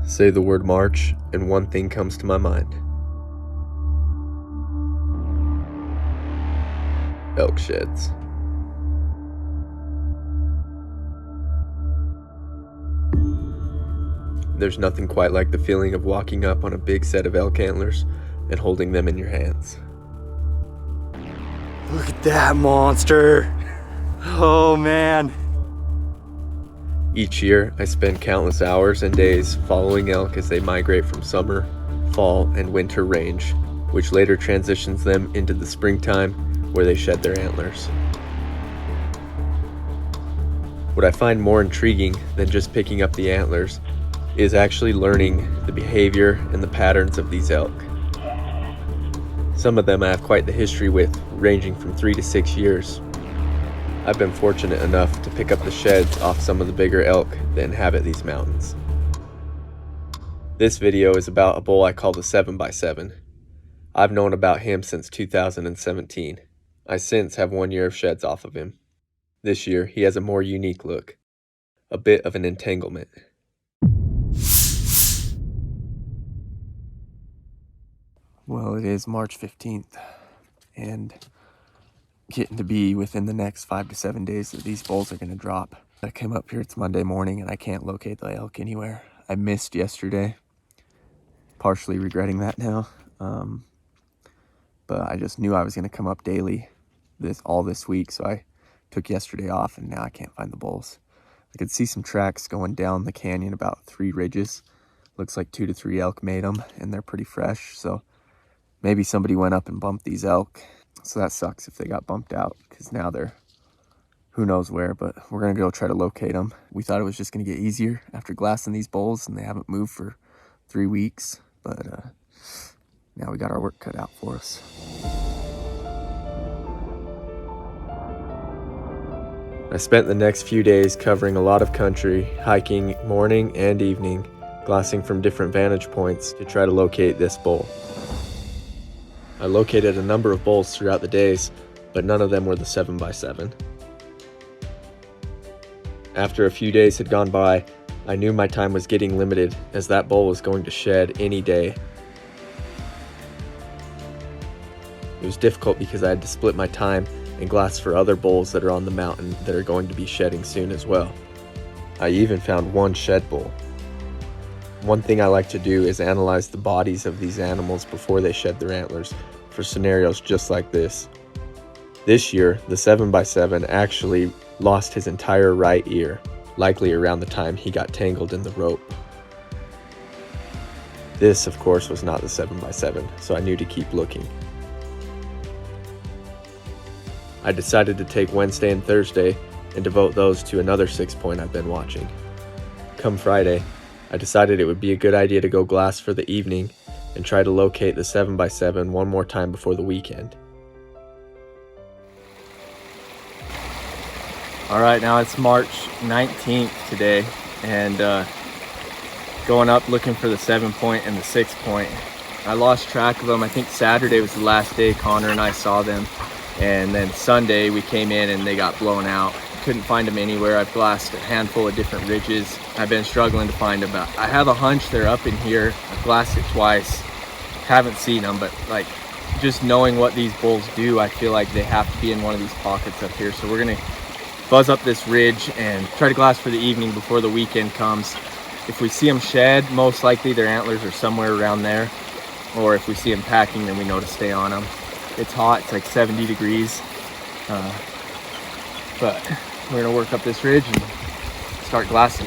Say the word March, and one thing comes to my mind. Elk Sheds. There's nothing quite like the feeling of walking up on a big set of elk antlers and holding them in your hands. Look at that monster. Oh man. Each year, I spend countless hours and days following elk as they migrate from summer, fall, and winter range, which later transitions them into the springtime where they shed their antlers. What I find more intriguing than just picking up the antlers is actually learning the behavior and the patterns of these elk. Some of them I have quite the history with, ranging from 3 to 6 years. I've been fortunate enough to pick up the sheds off some of the bigger elk that inhabit these mountains. This video is about a bull I call the 7x7. I've known about him since 2017. I since have 1 year of sheds off of him. This year, he has a more unique look, a bit of an entanglement. Well, it is March 15th, and getting to be within the next 5 to 7 days that these bulls are going to drop. I came up here, it's Monday morning, and I can't locate the elk anywhere. I missed yesterday, partially regretting that now, but I just knew I was going to come up daily all this week, so I took yesterday off, and now I can't find the bulls. I could see some tracks going down the canyon, about 3 ridges. Looks like 2 to 3 elk made them, and they're pretty fresh, so maybe somebody went up and bumped these elk. So that sucks if they got bumped out, because now they're who knows where, but we're going to go try to locate them. We thought it was just going to get easier after glassing these bulls, and they haven't moved for 3 weeks, but now we got our work cut out for us. I spent the next few days covering a lot of country, hiking morning and evening, glassing from different vantage points to try to locate this bull. I located a number of bulls throughout the days, but none of them were the 7x7. After a few days had gone by, I knew my time was getting limited, as that bull was going to shed any day. It was difficult because I had to split my time and glass for other bulls that are on the mountain that are going to be shedding soon as well. I even found one shed bull. One thing I like to do is analyze the bodies of these animals before they shed their antlers for scenarios just like this. This year, the 7x7 actually lost his entire right ear, likely around the time he got tangled in the rope. This, of course, was not the 7x7, so I knew to keep looking. I decided to take Wednesday and Thursday and devote those to another 6-point I've been watching. Come Friday, I decided it would be a good idea to go glass for the evening and try to locate the 7x7 one more time before the weekend. All right, now it's March 19th today, and going up looking for the 7-point and the 6-point. I lost track of them. I think Saturday was the last day Connor and I saw them, and then Sunday we came in and they got blown out. Couldn't find them anywhere. I've glassed a handful of different ridges. I've been struggling to find them. I have a hunch they're up in here. I've glassed it twice. Haven't seen them, but like just knowing what these bulls do, I feel like they have to be in one of these pockets up here. So we're gonna buzz up this ridge and try to glass for the evening before the weekend comes. If we see them shed, most likely their antlers are somewhere around there. Or if we see them packing, then we know to stay on them. It's hot, it's like 70 degrees. But we're gonna work up this ridge and start glassing.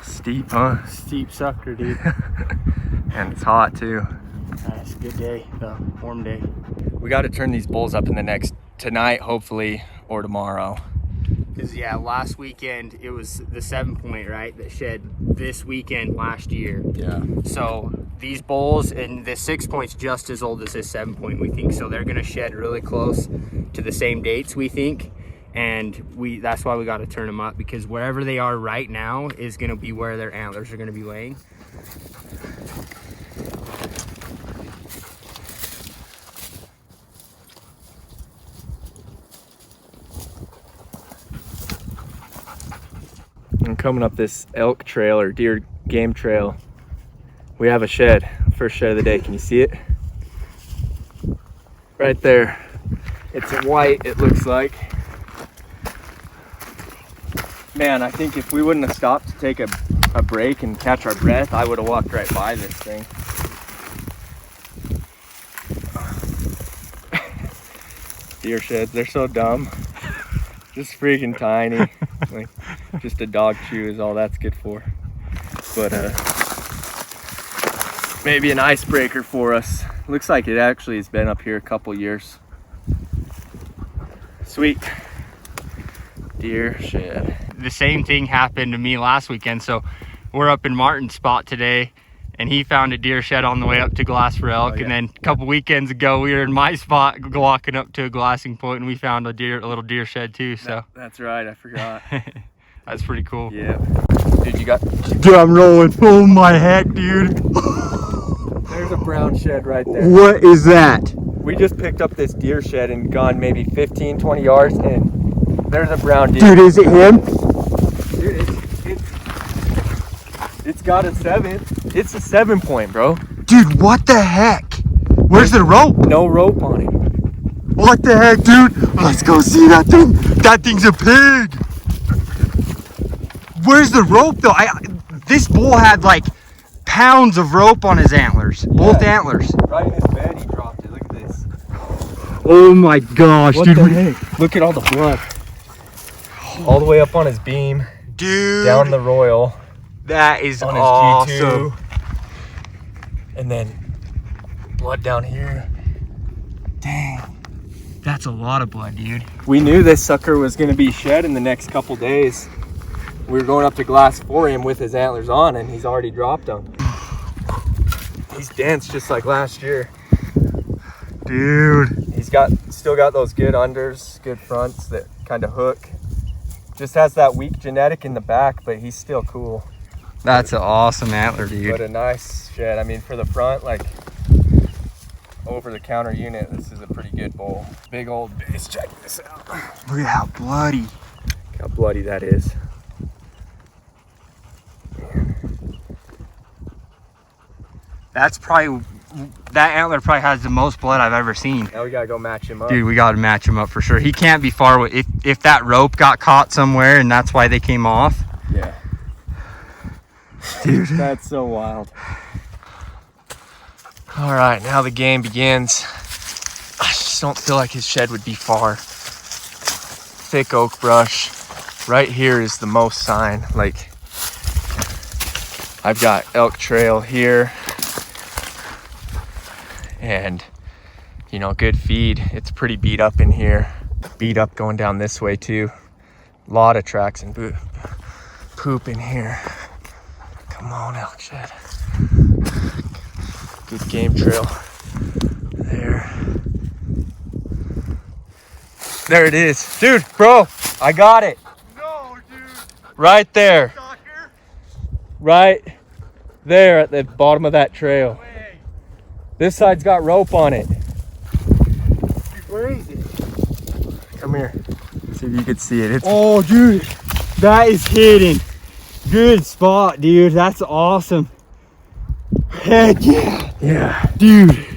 Steep, huh? Steep sucker, dude. And it's hot too. It's a good day, warm day. We got to turn these bulls up in the next, tonight hopefully, or tomorrow. Because yeah, last weekend it was the 7-point, right, that shed this weekend last year. Yeah. So these bulls, and the 6-point's just as old as this 7-point, we think. So they're gonna shed really close to the same dates, we think. and that's why we got to turn them up, because wherever they are right now is going to be where their antlers are going to be laying. I'm coming up this elk trail or deer game trail. We have a shed, first shed of the day. Can you see it? Right there. It's white, it looks like. Man, I think if we wouldn't have stopped to take a break and catch our breath, I would have walked right by this thing. Deer sheds, they're so dumb. Just freaking tiny. Like, just a dog chew is all that's good for. But maybe an icebreaker for us. Looks like it actually has been up here a couple years. Sweet. Deer shed. The same thing happened to me last weekend. So we're up in Martin's spot today, and he found a deer shed on the way up to glass for elk. Oh, yeah. And then a couple weekends ago, we were in my spot walking up to a glassing point, and we found a little deer shed too. So that's right, I forgot. that's pretty cool. Yeah. Dude, you got... Dude, I'm rolling. Oh my heck, dude. There's a brown shed right there. What is that? We just picked up this deer shed and gone maybe 15, 20 yards, and there's a brown deer. Dude, is it him? Dude, it's got a 7. It's a 7-point, bro. Dude, what the heck? Where's the rope? No rope on him. What the heck, dude? Let's go see that thing. That thing's a pig. Where's the rope though? This bull had like pounds of rope on his antlers. Yeah. Both antlers. Right in his bed, he dropped it. Look at this. Oh my gosh, what dude. The heck? Look at all the blood. All the way up on his beam. Dude. Down the royal. That is on awesome. His G2. And then blood down here. Dang. That's a lot of blood, dude. We knew this sucker was going to be shed in the next couple days. We were going up to glass for him with his antlers on, and he's already dropped them. He's dense just like last year. Dude. He's still got those good unders, good fronts that kind of hook. Just has that weak genetic in the back, but he's still cool. That's an awesome antler, dude. But a nice shed. I mean, for the front, like over-the-counter unit, this is a pretty good bull. Big old base. Check this out. Look at how bloody. Look how bloody that is. That's probably, that antler probably has the most blood I've ever seen. Now we gotta go match him up. Dude, we gotta match him up for sure. He can't be far away. If that rope got caught somewhere and that's why they came off. Yeah. Dude. That's so wild. All right, now the game begins. I just don't feel like his shed would be far. Thick oak brush. Right here is the most sign. Like, I've got elk trail here. And, you know, good feed. It's pretty beat up in here. Beat up going down this way too. A lot of tracks and poop in here. Come on, elk shed. Good game trail. There. There it is. Dude, bro, I got it. No, dude. Right there. Stalker? Right there at the bottom of that trail. No way. This side's got rope on it. Dude, where is it? Come here. See if you can see it. Oh, dude. That is hidden. Good spot, dude. That's awesome. Heck yeah. Yeah. Dude.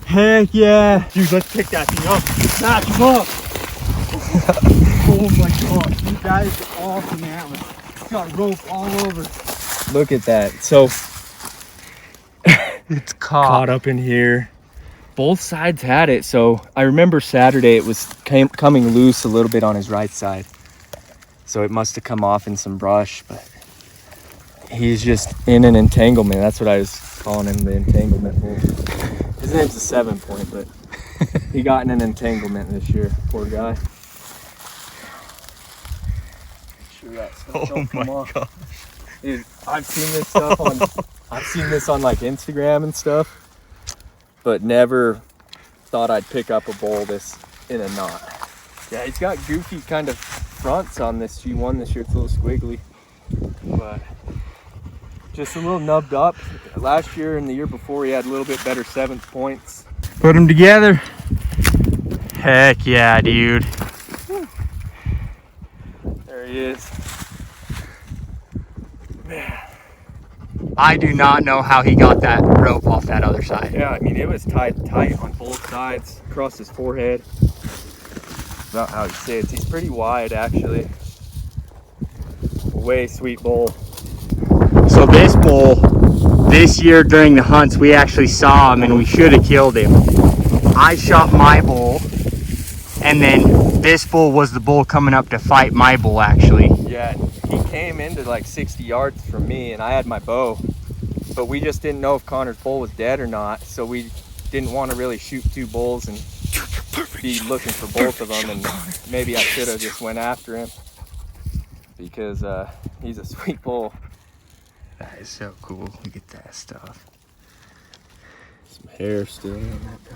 Heck yeah. Dude, let's pick that thing up. Match him up. Oh my god. Dude, that is awesome antler. It's got rope all over. Look at that. So It's caught up in here. Both sides had it. So I remember Saturday it was coming loose a little bit on his right side. So it must have come off in some brush, but he's just in an entanglement. That's what I was calling him, the entanglement bull. His name's a 7-point, but he got in an entanglement this year. Poor guy. Sure that stuff don't come off. gosh. Dude, I've seen this stuff on like Instagram and stuff, but never thought I'd pick up a bull this in a knot. Yeah, he's got goofy kind of fronts on this G1 this year. It's a little squiggly, but just a little nubbed up. Last year and the year before, he had a little bit better 7th points. Put them together. Heck yeah, dude. There he is. Man. I do not know how he got that rope off that other side. Yeah, I mean, it was tied tight on both sides, across his forehead. Not how you say it. He's pretty wide, actually. Way sweet bull. So this bull, this year during the hunts, we actually saw him and we should have killed him. I shot my bull, and then this bull was the bull coming up to fight my bull, actually. Yeah, he came into like 60 yards from me, and I had my bow, but we just didn't know if Connor's bull was dead or not, so we didn't want to really shoot 2 bulls and be looking for both of them, and maybe I should have just went after him, because he's a sweet bull. That is so cool. Look at that stuff. Some hair still on that guy.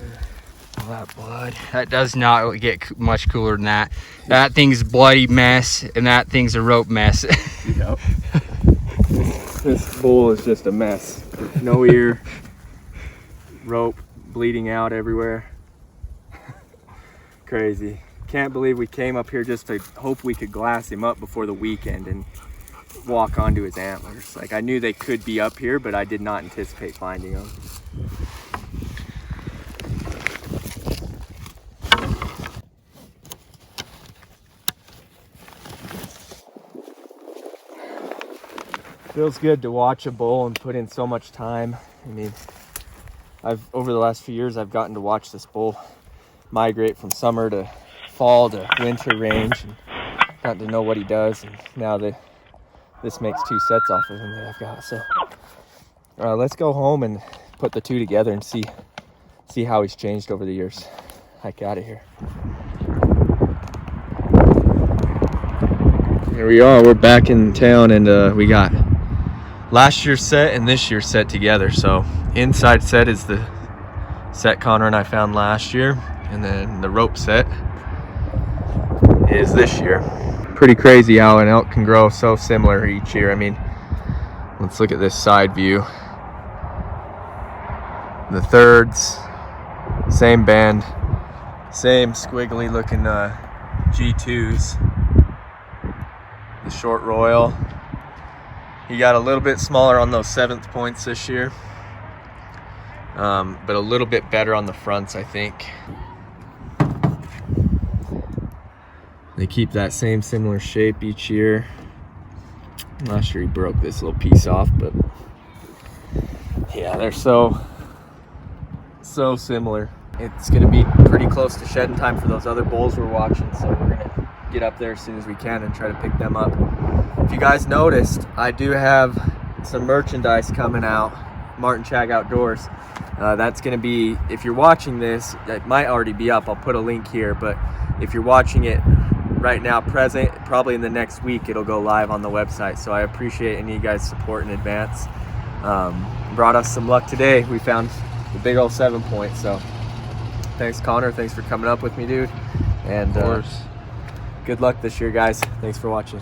All that blood. That does not get much cooler than that. That thing's a bloody mess, and that thing's a rope mess. Yep. This bull is just a mess. No ear, rope bleeding out everywhere. Crazy. Can't believe we came up here just to hope we could glass him up before the weekend and walk onto his antlers. Like, I knew they could be up here, but I did not anticipate finding them. Feels good to watch a bull and put in so much time. I mean, over the last few years, I've gotten to watch this bull migrate from summer to fall to winter range, and gotten to know what he does. And now this makes 2 sets off of him that I've got. So let's go home and put the 2 together and see how he's changed over the years. Hike out of here. Here we are. We're back in town, and we got last year's set and this year's set together. So inside set is the set Connor and I found last year, and then the rope set is this year. Pretty crazy how an elk can grow so similar each year. I mean, let's look at this side view. The thirds, same band, same squiggly looking G2s. The short royal. He got a little bit smaller on those 7th points this year, but a little bit better on the fronts, I think. They keep that same similar shape each year. I'm not sure he broke this little piece off, but yeah, they're so similar. It's gonna be pretty close to shedding time for those other bulls we're watching, so we're gonna get up there as soon as we can and try to pick them up. If you guys noticed, I do have some merchandise coming out, Martin Chag Outdoors. That's gonna be, if you're watching this, it might already be up. I'll put a link here, but if you're watching it right now, present, probably in the next week, it'll go live on the website. So I appreciate any of you guys' support in advance. Brought us some luck today. We found the big old 7 point. So thanks, Connor. Thanks for coming up with me, dude. And good luck this year, guys. Thanks for watching.